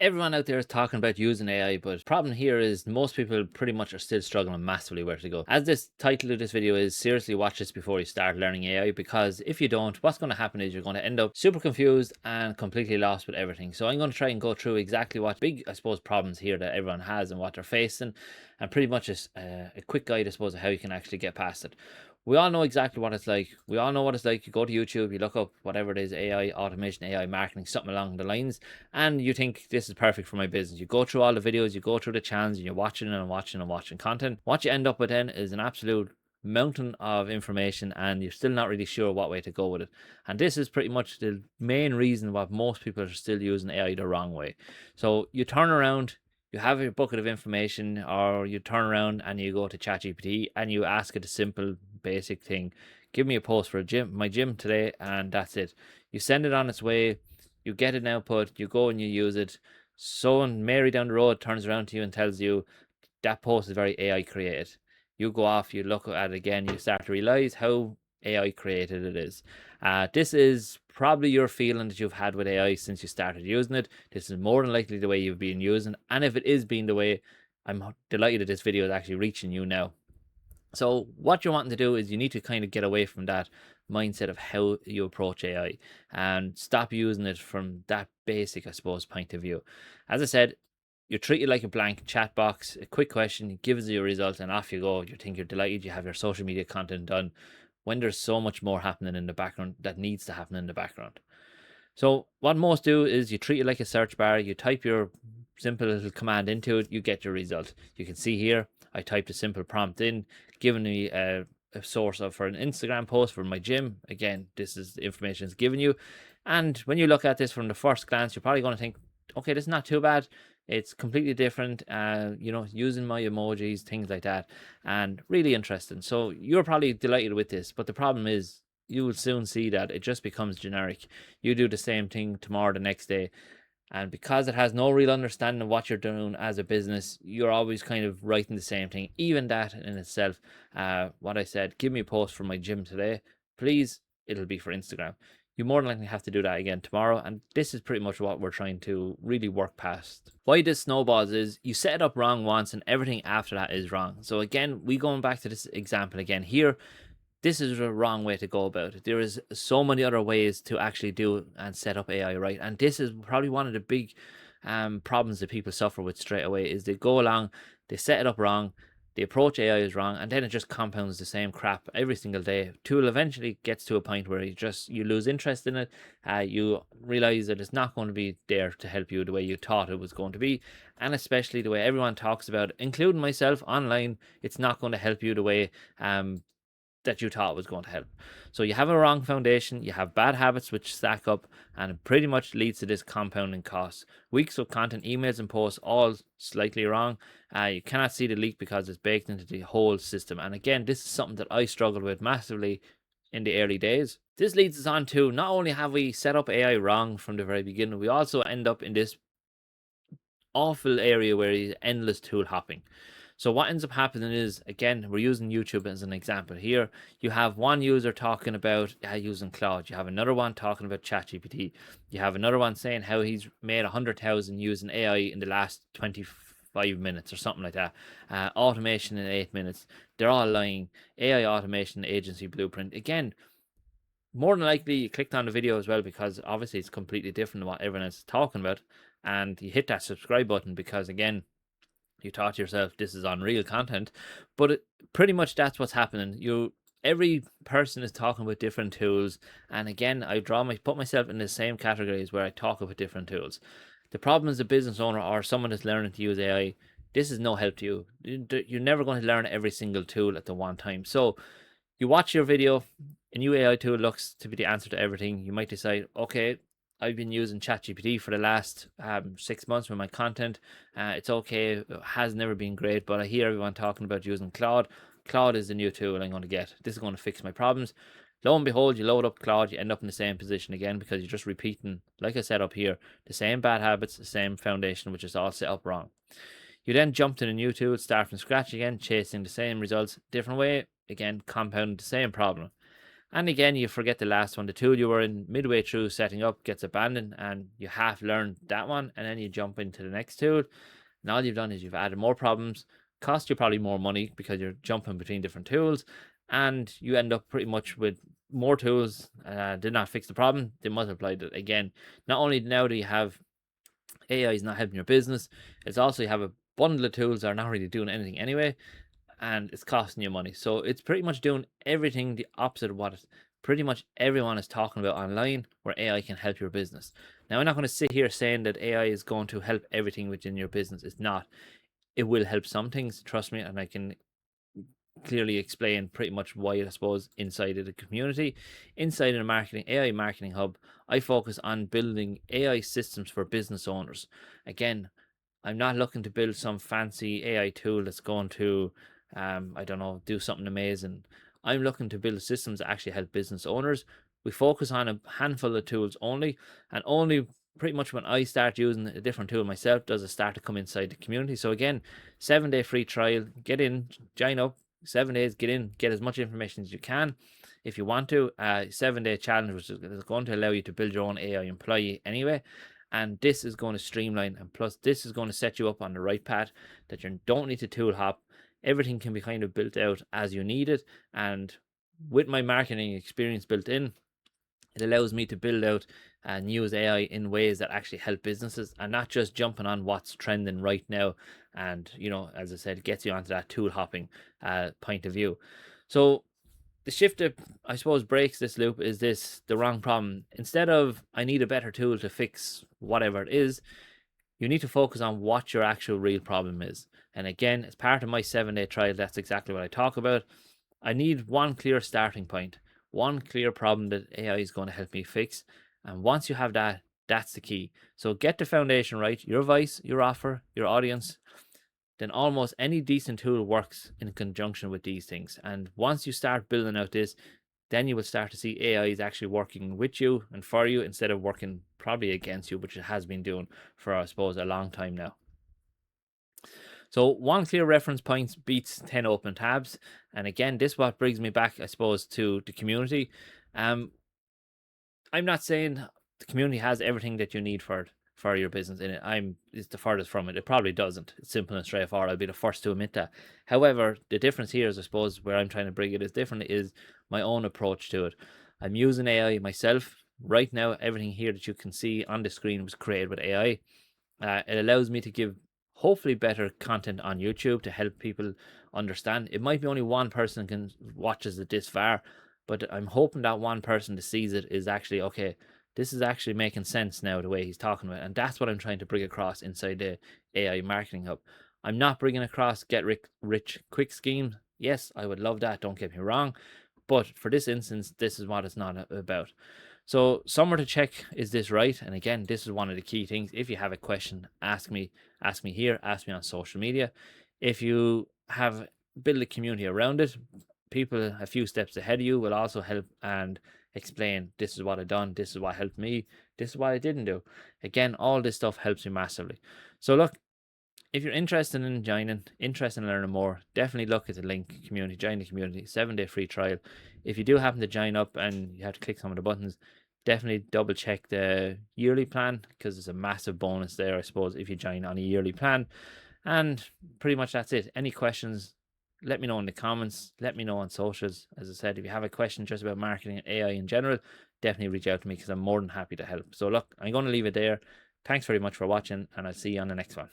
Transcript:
Everyone out there is talking about using AI, but the problem here is most people pretty much are still struggling massively where to go. As this title of this video is, seriously watch this before you start learning AI, because if you don't, what's going to happen is you're going to end up super confused and completely lost with everything. So I'm going to try and go through exactly what big, I suppose, problems here that everyone has and what they're facing, and pretty much a quick guide, I suppose, of how you can actually get past it. We all know exactly what it's like. We all know what it's like. You go to YouTube, you look up whatever it is, AI automation, AI marketing, something along the lines, and you think this is perfect for my business. You go through all the videos, you go through the channels, and you're watching and watching and watching content. What you end up with then is an absolute mountain of information, and you're still not really sure what way to go with it. And this is pretty much the main reason why most people are still using AI the wrong way. So you turn around, you have your bucket of information, or you turn around and you go to ChatGPT and you ask it a simple basic thing: give me a post for my gym today, and that's it. You send it on its way, you get an output, you go and you use it. So when Mary down the road turns around to you and tells you that post is very AI created, you go off, you look at it again, you start to realize how AI created it is. This is probably your feeling that you've had with AI since you started using it. This is more than likely the way you've been using, and if it is being the way, I'm delighted that this video is actually reaching you now. So what you're wanting to do is you need to kind of get away from that mindset of how you approach AI and stop using it from that basic, I suppose, point of view. As I said, you treat it like a blank chat box, a quick question, it gives you a result, and off you go. You think you're delighted, you have your social media content done, when there's so much more happening in the background that needs to happen in the background. So what most do is you treat it like a search bar. You type your simple little command into it, you get your result. You can see here, I typed a simple prompt in, giving me a source for an Instagram post for my gym. Again, this is the information it's given you. And when you look at this from the first glance, you're probably going to think, okay, this is not too bad. It's completely different, using my emojis, things like that, and really interesting. So you're probably delighted with this, but the problem is you will soon see that it just becomes generic. You do the same thing tomorrow, the next day, and because it has no real understanding of what you're doing as a business, you're always kind of writing the same thing. Even that in itself, what I said, give me a post for my gym today, please, it'll be for Instagram. You more than likely have to do that again tomorrow, and this is pretty much what we're trying to really work past. Why this snowballs is you set it up wrong once and everything after that is wrong. So again, we going back to this example again here, this is the wrong way to go about it. There is so many other ways to actually do and set up AI right, and this is probably one of the big problems that people suffer with straight away. Is they go along, they set it up wrong, the approach AI is wrong, and then it just compounds the same crap every single day till eventually gets to a point where you lose interest in it. You realize that it's not going to be there to help you the way you thought it was going to be, and especially the way everyone talks about it, including myself online. It's not going to help you the way that you thought was going to help. So you have a wrong foundation, you have bad habits which stack up, and it pretty much leads to this compounding cost. Weeks of content, emails, and posts all slightly wrong. You cannot see the leak because it's baked into the whole system. And again, this is something that I struggled with massively in the early days. This leads us on to, not only have we set up AI wrong from the very beginning, we also end up in this awful area where he's endless tool hopping. So what ends up happening is, again, we're using YouTube as an example here. You have one user talking about using Claude. You have another one talking about ChatGPT. You have another one saying how he's made 100,000 using AI in the last 25 minutes or something like that. Automation in 8 minutes. They're all lying. AI automation agency blueprint. Again, more than likely you clicked on the video as well because obviously it's completely different than what everyone else is talking about, and you hit that subscribe button because, again, you thought to yourself, this is unreal content. But pretty much that's what's happening. Every person is talking about different tools, and again, I put myself in the same categories where I talk about different tools. The problem is, a business owner or someone that's learning to use AI, this is no help to you. You're never going to learn every single tool at the one time. So you watch your video, a new AI tool looks to be the answer to everything. You might decide, okay, I've been using ChatGPT for the last 6 months with my content. It's okay. It has never been great, but I hear everyone talking about using Claude. Claude is the new tool I'm going to get. This is going to fix my problems. Lo and behold, you load up Claude, you end up in the same position again because you're just repeating, like I said up here, the same bad habits, the same foundation, which is all set up wrong. You then jump to the new tool, start from scratch again, chasing the same results, different way, again, compounding the same problem. And again, you forget the last one. The tool you were in midway through setting up gets abandoned, and you half learned that one, and then you jump into the next tool. And all you've done is you've added more problems, cost you probably more money because you're jumping between different tools, and you end up pretty much with more tools. Did not fix the problem, they multiplied it again. Not only now do you have AI is not helping your business, it's also you have a bundle of tools that are not really doing anything anyway, and it's costing you money. So it's pretty much doing everything the opposite of what pretty much everyone is talking about online, where AI can help your business. Now, I'm not going to sit here saying that AI is going to help everything within your business. It's not. It will help some things, trust me, and I can clearly explain pretty much why, I suppose, inside of the community. Inside of the marketing AI marketing hub, I focus on building AI systems for business owners. Again, I'm not looking to build some fancy AI tool that's going to I don't know, do something amazing. I'm looking to build systems that actually help business owners. We focus on a handful of tools only, and only pretty much when I start using a different tool myself does it start to come inside the community. So again, 7-day free trial, get in, join up, 7 days, get in, get as much information as you can. If you want to, 7-day challenge, which is going to allow you to build your own AI employee anyway. And this is going to streamline, and plus this is going to set you up on the right path, that you don't need to tool hop. Everything can be kind of built out as you need it. And with my marketing experience built in, it allows me to build out and use AI in ways that actually help businesses, and not just jumping on what's trending right now. And, you know, as I said, it gets you onto that tool hopping point of view. So the shift that I suppose breaks this loop is this: the wrong problem. Instead of I need a better tool to fix whatever it is, you need to focus on what your actual real problem is. And again, as part of my 7-day trial, that's exactly what I talk about. I need one clear starting point, one clear problem that AI is going to help me fix. And once you have that, that's the key. So get the foundation right, your voice, your offer, your audience, then almost any decent tool works in conjunction with these things. And once you start building out this, then you will start to see AI is actually working with you and for you, instead of working probably against you, which it has been doing for, I suppose, a long time now. So one clear reference point beats 10 open tabs. And again, this what brings me back, I suppose, to the community. I'm not saying the community has everything that you need for your business in it. It's the furthest from it. It probably doesn't. It's simple and straightforward. I'll be the first to admit that. However, the difference here is, I suppose, where I'm trying to bring it is different, is my own approach to it. I'm using AI myself. Right now, everything here that you can see on the screen was created with AI. It allows me to give hopefully better content on YouTube to help people understand. It might be only one person can watches it this far, but I'm hoping that one person that sees it is actually, okay, this is actually making sense now, the way he's talking about it. And that's what I'm trying to bring across inside the AI marketing hub. I'm not bringing across get rich quick scheme. Yes, I would love that, don't get me wrong, but for this instance, this is what it's not about. So somewhere to check, is this right? And again, this is one of the key things. If you have a question, ask me here, ask me on social media. If you have built a community around it, people a few steps ahead of you will also help and explain, this is what I done, this is what helped me, this is what I didn't do. Again, all this stuff helps me massively. So look, if you're interested in joining, interested in learning more, definitely look at the link, community, join the community, 7-day free trial. If you do happen to join up and you have to click some of the buttons, definitely double check the yearly plan, because there's a massive bonus there, I suppose, if you join on a yearly plan. And pretty much that's it. Any questions, let me know in the comments, let me know on socials. As I said, if you have a question just about marketing and AI in general, definitely reach out to me, because I'm more than happy to help. So look, I'm going to leave it there. Thanks very much for watching, and I'll see you on the next one.